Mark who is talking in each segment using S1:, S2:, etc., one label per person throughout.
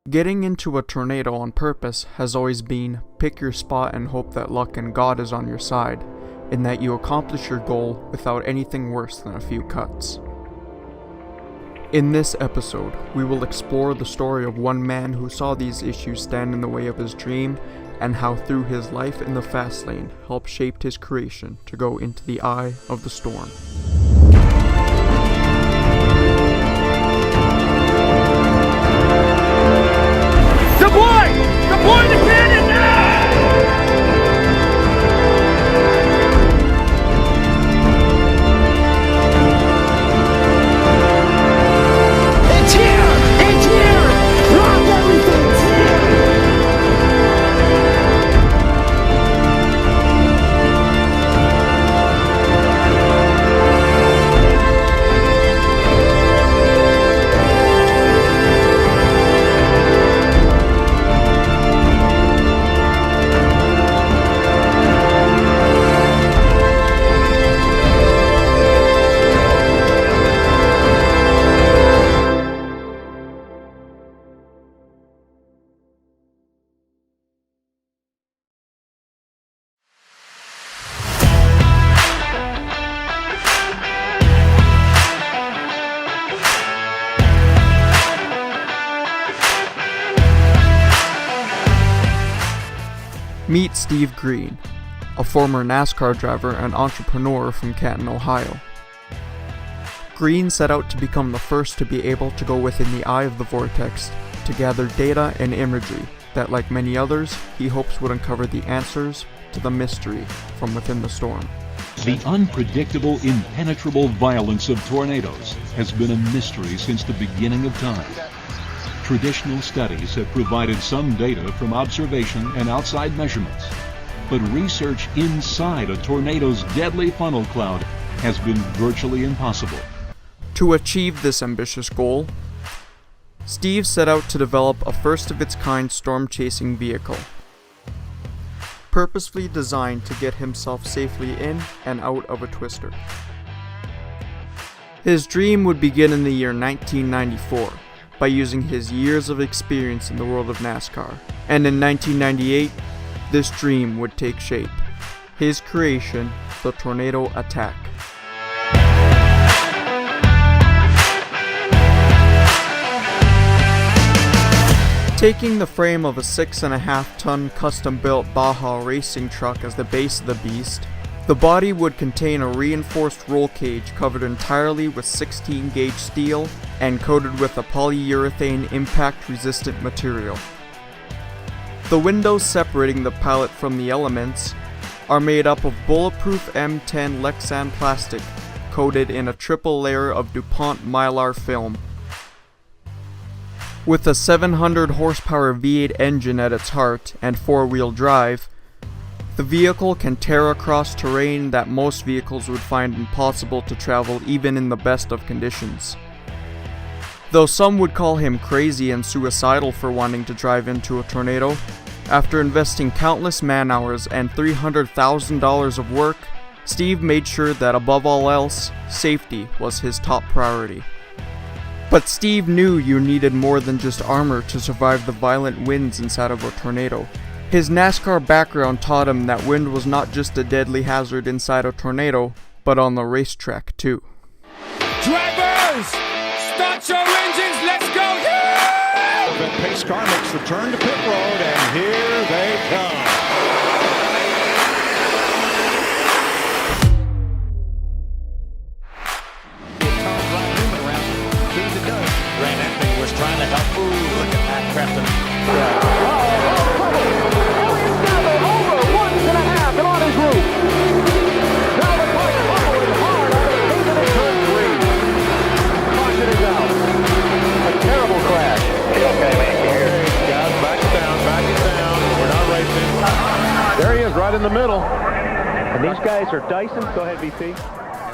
S1: Getting into a tornado on purpose has always been pick your spot and hope that luck and God is on your side, and that you accomplish your goal without anything worse than a few cuts. In this episode, we will explore the story of one man who saw these issues stand in the way of his dream, and how through his life in the fast lane helped shape his creation to go into the eye of the storm.
S2: Deploy the cannon now! It's here! It's here! Drop everything! It's here!
S1: Meet Steve Green, a former NASCAR driver and entrepreneur from Canton, Ohio. Green set out to become the first to be able to go within the eye of the vortex to gather data and imagery that, like many others, he hopes would uncover the answers to the mystery from within the storm.
S3: The unpredictable, impenetrable violence of tornadoes has been a mystery since the beginning of time. Traditional studies have provided some data from observation and outside measurements, but research inside a tornado's deadly funnel cloud has been virtually impossible.
S1: To achieve this ambitious goal, Steve set out to develop a first-of-its-kind storm-chasing vehicle, purposefully designed to get himself safely in and out of a twister. His dream would begin in the year 1994. By using his years of experience in the world of NASCAR. And in 1998, this dream would take shape. His creation, the Tornado Attack. Taking the frame of a 6.5-ton custom-built Baja racing truck as the base of the beast, the body would contain a reinforced roll cage covered entirely with 16-gauge steel and coated with a polyurethane impact-resistant material. The windows separating the pallet from the elements are made up of bulletproof M10 Lexan plastic coated in a triple layer of DuPont Mylar film. With a 700 horsepower V8 engine at its heart and four-wheel drive, the vehicle can tear across terrain that most vehicles would find impossible to travel even in the best of conditions. Though some would call him crazy and suicidal for wanting to drive into a tornado, after investing countless man-hours and $300,000 of work, Steve made sure that above all else, safety was his top priority. But Steve knew you needed more than just armor to survive the violent winds inside of a tornado. His NASCAR background taught him that wind was not just a deadly hazard inside a tornado, but on the racetrack too.
S2: Drivers! Start your engines, let's go! Yeah!
S4: The pace car makes the turn to pit road, and here they come.
S5: Was trying to help. Ooh, look at that, Crafton.
S4: There he is, right in the middle. And these guys are Dyson. Go ahead, VP.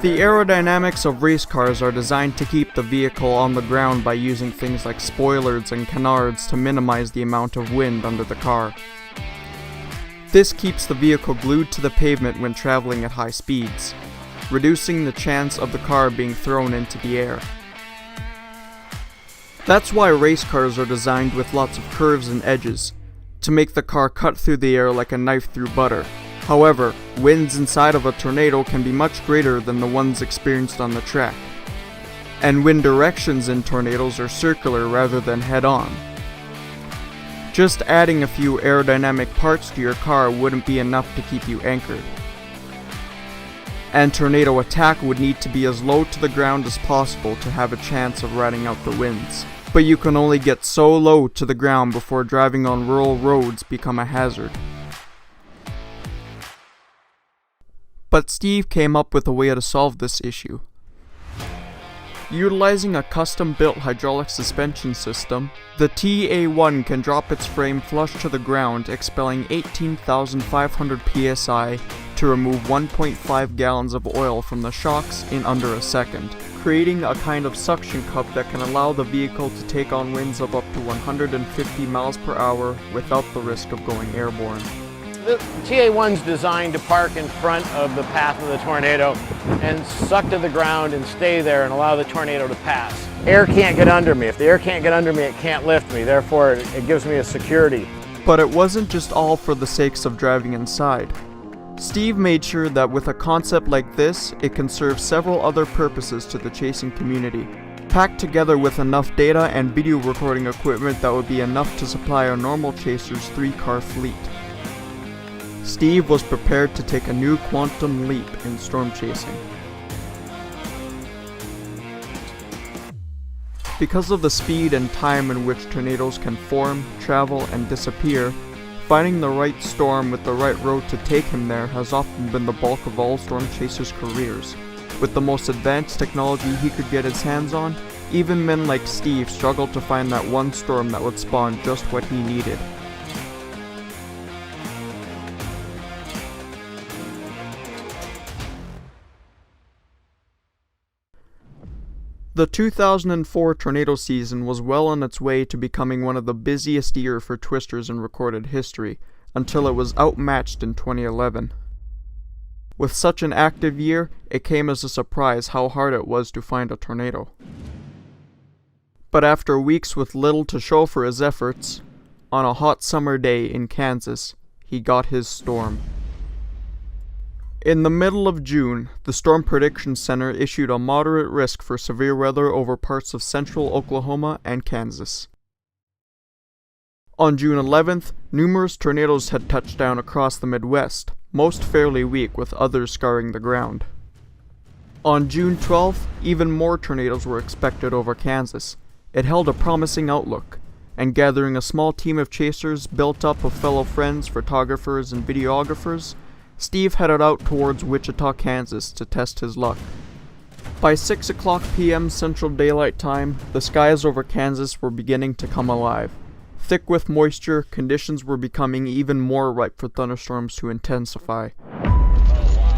S1: The aerodynamics of race cars are designed to keep the vehicle on the ground by using things like spoilers and canards to minimize the amount of wind under the car. This keeps the vehicle glued to the pavement when traveling at high speeds, reducing the chance of the car being thrown into the air. That's why race cars are designed with lots of curves and edges, to make the car cut through the air like a knife through butter. However, winds inside of a tornado can be much greater than the ones experienced on the track. And wind directions in tornadoes are circular rather than head-on. Just adding a few aerodynamic parts to your car wouldn't be enough to keep you anchored. And tornado attack would need to be as low to the ground as possible to have a chance of riding out the winds. But you can only get so low to the ground before driving on rural roads become a hazard. But Steve came up with a way to solve this issue. Utilizing a custom-built hydraulic suspension system, the TA-1 can drop its frame flush to the ground, expelling 18,500 psi to remove 1.5 gallons of oil from the shocks in under a second, creating a kind of suction cup that can allow the vehicle to take on winds of up to 150 miles per hour without the risk of going airborne.
S4: The TA-1's designed to park in front of the path of the tornado and suck to the ground and stay there and allow the tornado to pass. Air can't get under me. If the air can't get under me, it can't lift me. Therefore, it gives me a security.
S1: But it wasn't just all for the sakes of driving inside. Steve made sure that with a concept like this, it can serve several other purposes to the chasing community, packed together with enough data and video recording equipment that would be enough to supply a normal chaser's 3-car fleet. Steve was prepared to take a new quantum leap in storm chasing. Because of the speed and time in which tornadoes can form, travel, and disappear, finding the right storm with the right road to take him there has often been the bulk of all storm chasers' careers. With the most advanced technology he could get his hands on, even men like Steve struggled to find that one storm that would spawn just what he needed. The 2004 tornado season was well on its way to becoming one of the busiest years for twisters in recorded history, until it was outmatched in 2011. With such an active year, it came as a surprise how hard it was to find a tornado. But after weeks with little to show for his efforts, on a hot summer day in Kansas, he got his storm. In the middle of June, the Storm Prediction Center issued a moderate risk for severe weather over parts of central Oklahoma and Kansas. On June 11th, numerous tornadoes had touched down across the Midwest, most fairly weak with others scarring the ground. On June 12th, even more tornadoes were expected over Kansas. It held a promising outlook, and gathering a small team of chasers built up of fellow friends, photographers, and videographers, Steve headed out towards Wichita, Kansas to test his luck. By 6 o'clock p.m. Central Daylight Time, the skies over Kansas were beginning to come alive. Thick with moisture, conditions were becoming even more ripe for thunderstorms to intensify.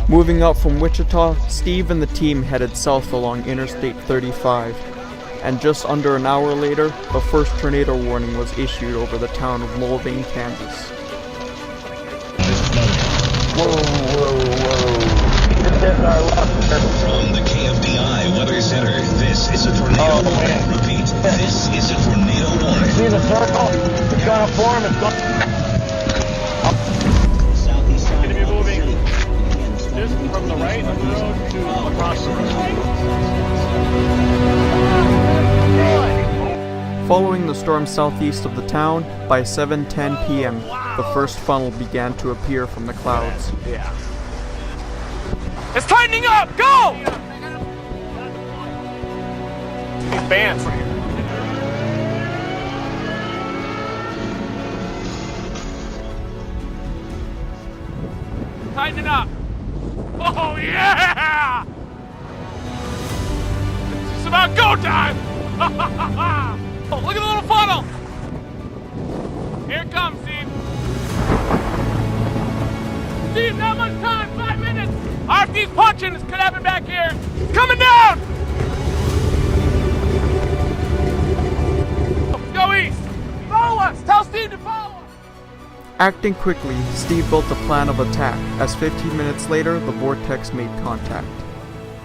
S1: Moving out from Wichita, Steve and the team headed south along Interstate 35, and just under an hour later, the first tornado warning was issued over the town of Mulvane, Kansas.
S2: Whoa, whoa, whoa.
S6: From the KFDI Weather Center, this is a tornado warning. Repeat, this is a tornado warning.
S2: See the circle? It's gonna form. It's
S4: Going to be moving just from the right of the road to across the road.
S1: Following the storm southeast of the town, by 7:10 p.m., the first funnel began to appear from the clouds.
S4: Yeah. It's tightening up! Go! These bands. Tighten it up! Oh yeah! It's about go time! Oh, look at the little funnel! Here it comes, Steve. Steve, not much time, 5 minutes! RFD's punching, this could happen back here. It's coming down! Go east! Follow us! Tell Steve to follow us!
S1: Acting quickly, Steve built a plan of attack, as 15 minutes later, the vortex made contact.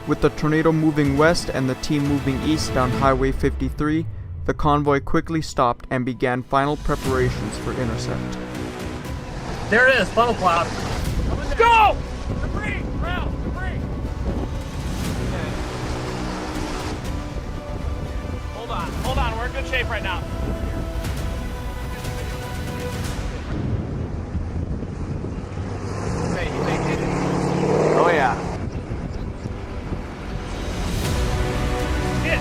S1: With the tornado moving west and the team moving east down Highway 53, the convoy quickly stopped and began final preparations for intercept.
S5: There it is, funnel cloud. Let's go! Debris! Ralph, debris! Hold on, we're in good shape right now.
S4: Oh yeah.
S5: Shit!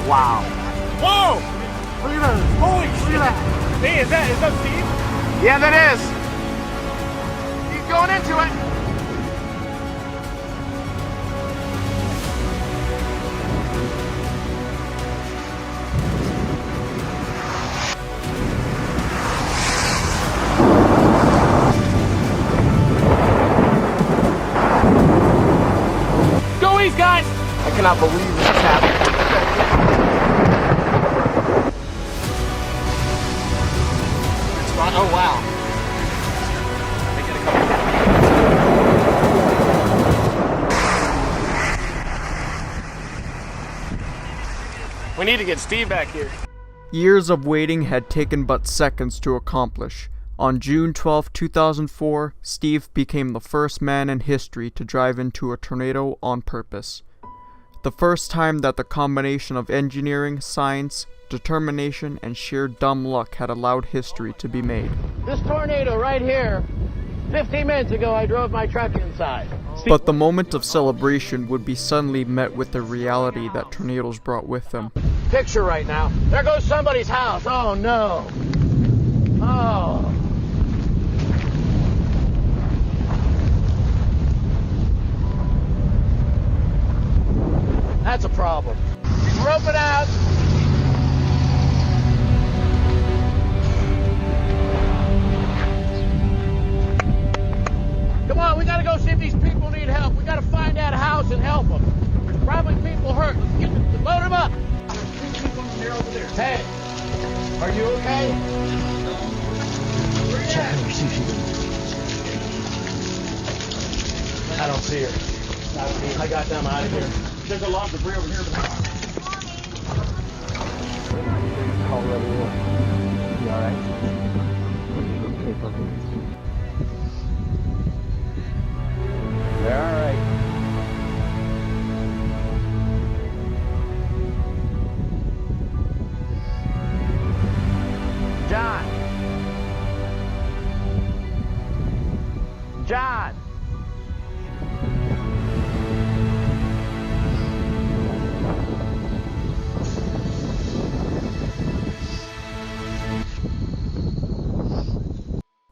S4: Wow.
S5: Whoa! Look at that! Holy shit! Look at that! Hey, is that Steve?
S4: Yeah, that is. He's going into it.
S5: Go east, guys!
S4: I cannot believe this is happening.
S5: Oh, wow. We need to get Steve back here.
S1: Years of waiting had taken but seconds to accomplish. On June 12, 2004, Steve became the first man in history to drive into a tornado on purpose. The first time that the combination of engineering, science, determination, and sheer dumb luck had allowed history to be made.
S4: This tornado right here, 15 minutes ago I drove my truck inside.
S1: But the moment of celebration would be suddenly met with the reality that tornadoes brought with them.
S4: Picture right now. There goes somebody's house. Oh no. Oh. That's a problem. Rope it out. Come on, we gotta go see if these people need help. We gotta find that house and help them. There's probably people hurt. Let's load them up. Hey, are you okay? Where you at? I don't see her. I got them out of here. There's a lot of debris over here. Call whoever you want. You all right? Okay, perfect. They're all right. John. John.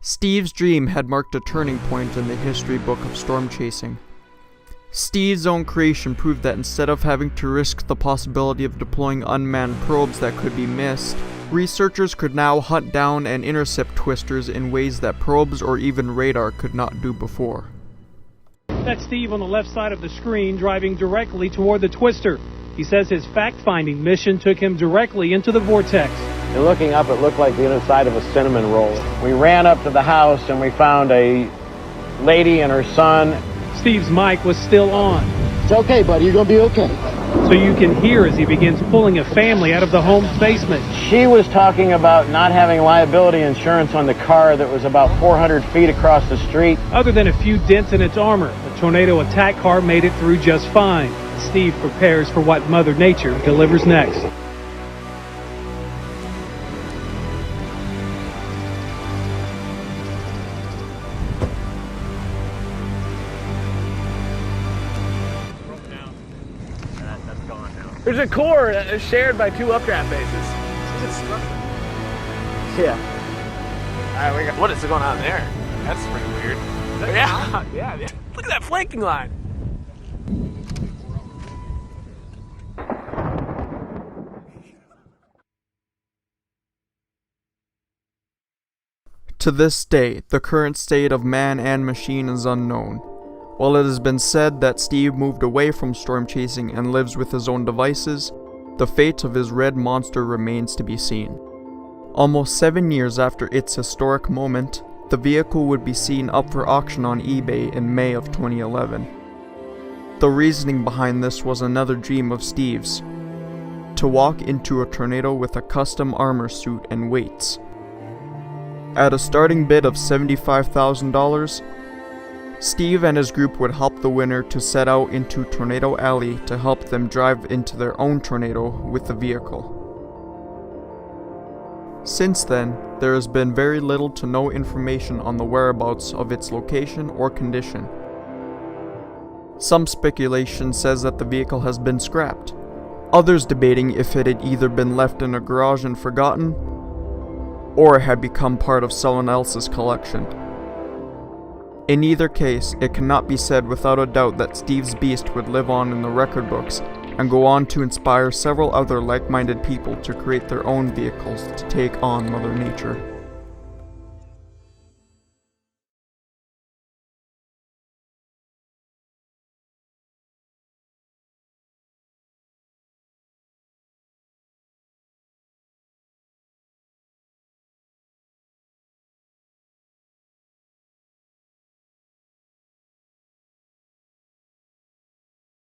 S1: Steve's dream had marked a turning point in the history book of storm chasing. Steve's own creation proved that instead of having to risk the possibility of deploying unmanned probes that could be missed, researchers could now hunt down and intercept twisters in ways that probes or even radar could not do before.
S7: That's Steve on the left side of the screen driving directly toward the twister. He says his fact-finding mission took him directly into the vortex.
S4: And looking up, it looked like the inside of a cinnamon roll. We ran up to the house and we found a lady and her son.
S7: Steve's mic was still on,
S2: It's okay, buddy. You're gonna be okay.
S7: so you can hear as he begins pulling a family out of the home's basement.
S4: She was talking about not having liability insurance on the car that was about 400 feet across the street.
S7: Other than a few dents in its armor, the tornado attack car made it through just fine. Steve prepares for what Mother Nature delivers next.
S5: There's a core that is shared by two updraft bases.
S4: Yeah.
S5: All right, what is going on there? That's pretty weird. Yeah. Look at that flanking line.
S1: To this day, the current state of man and machine is unknown. While it has been said that Steve moved away from storm chasing and lives with his own devices, the fate of his red monster remains to be seen. Almost 7 years after its historic moment, the vehicle would be seen up for auction on eBay in May of 2011. The reasoning behind this was another dream of Steve's: to walk into a tornado with a custom armor suit and weights. At a starting bid of $75,000, Steve and his group would help the winner to set out into Tornado Alley to help them drive into their own tornado with the vehicle. Since then, there has been very little to no information on the whereabouts of its location or condition. Some speculation says that the vehicle has been scrapped, others debating if it had either been left in a garage and forgotten, or had become part of someone else's collection. In either case, it cannot be said without a doubt that Steve's Beast would live on in the record books and go on to inspire several other like-minded people to create their own vehicles to take on Mother Nature.